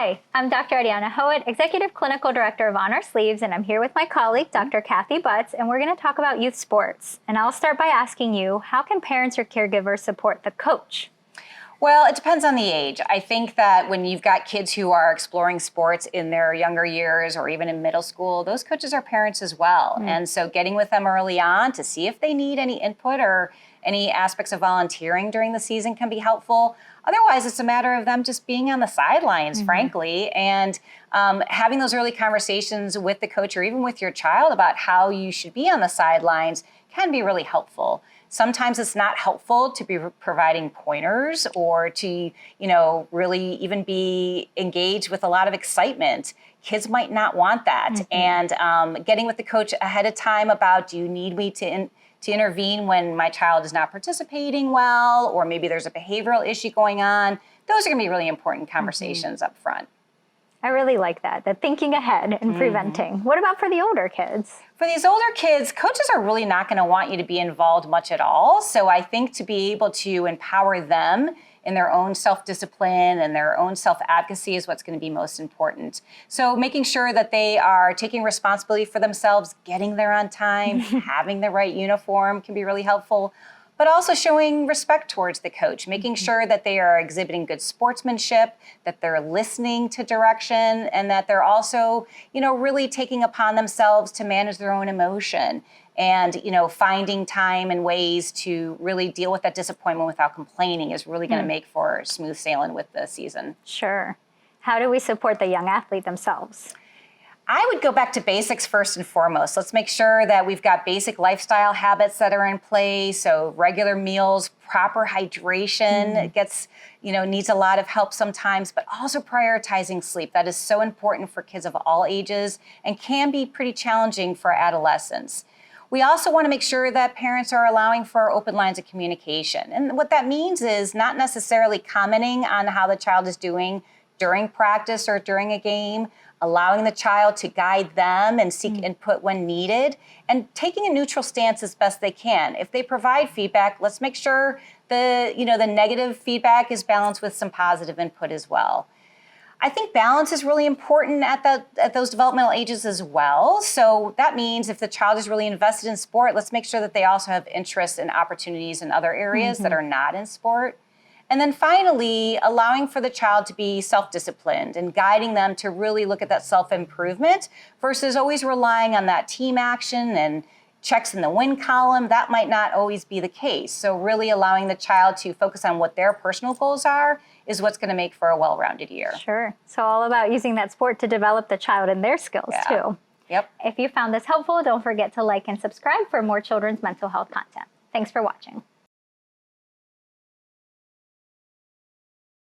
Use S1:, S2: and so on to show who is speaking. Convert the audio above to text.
S1: Hi, I'm Dr. Ariana Hoet, Executive Clinical Director of On Our Sleeves, and I'm here with my colleague, Dr. Cathy Butz, and we're going to talk about youth sports. And I'll start by asking you, how can parents or caregivers support the coach?
S2: Well, it depends on the age. I think that when you've got kids who are exploring sports in their younger years or even in middle school, those coaches are parents as well. And so getting with them early on to see if they need any input or any aspects of volunteering during the season can be helpful. Otherwise, it's a matter of them just being on the sidelines, frankly, and having those early conversations with the coach or even with your child about how you should be on the sidelines can be really helpful. Sometimes it's not helpful to be providing pointers or to, really even be engaged with a lot of excitement. Kids might not want that. And getting with the coach ahead of time about, do you need me to intervene when my child is not participating well, or maybe there's a behavioral issue going on. Those are going to be really important conversations up front.
S1: I really like that, the thinking ahead and preventing. What about for the older kids?
S2: For these older kids, coaches are really not going to want you to be involved much at all. So I think to be able to empower them in their own self-discipline and their own self-advocacy is what's going to be most important. So making sure that they are taking responsibility for themselves, getting there on time, having the right uniform can be really helpful, but also showing respect towards the coach, making sure that they are exhibiting good sportsmanship, that they're listening to direction, and that they're also, really taking upon themselves to manage their own emotion. And, finding time and ways to really deal with that disappointment without complaining is really going to make for smooth sailing with the season.
S1: Sure. How do we support the young athlete themselves?
S2: I would go back to basics first and foremost. Let's make sure that we've got basic lifestyle habits that are in place. So regular meals, proper hydration gets, needs a lot of help sometimes, but also prioritizing sleep. That is so important for kids of all ages and can be pretty challenging for adolescents. We also want to make sure that parents are allowing for open lines of communication. And what that means is not necessarily commenting on how the child is doing during practice or during a game, allowing the child to guide them and seek input when needed, and taking a neutral stance as best they can. If they provide feedback, let's make sure the negative feedback is balanced with some positive input as well. I think balance is really important at those developmental ages as well. So that means if the child is really invested in sport, let's make sure that they also have interests and opportunities in other areas that are not in sport. And then finally, allowing for the child to be self-disciplined and guiding them to really look at that self-improvement versus always relying on that team action and checks in the win column. That might not always be the case. So really allowing the child to focus on what their personal goals are is what's going to make for a well-rounded year.
S1: Sure. So all about using that sport to develop the child and their skills too.
S2: Yep.
S1: If you found this helpful, don't forget to like and subscribe for more children's mental health content. Thanks for watching.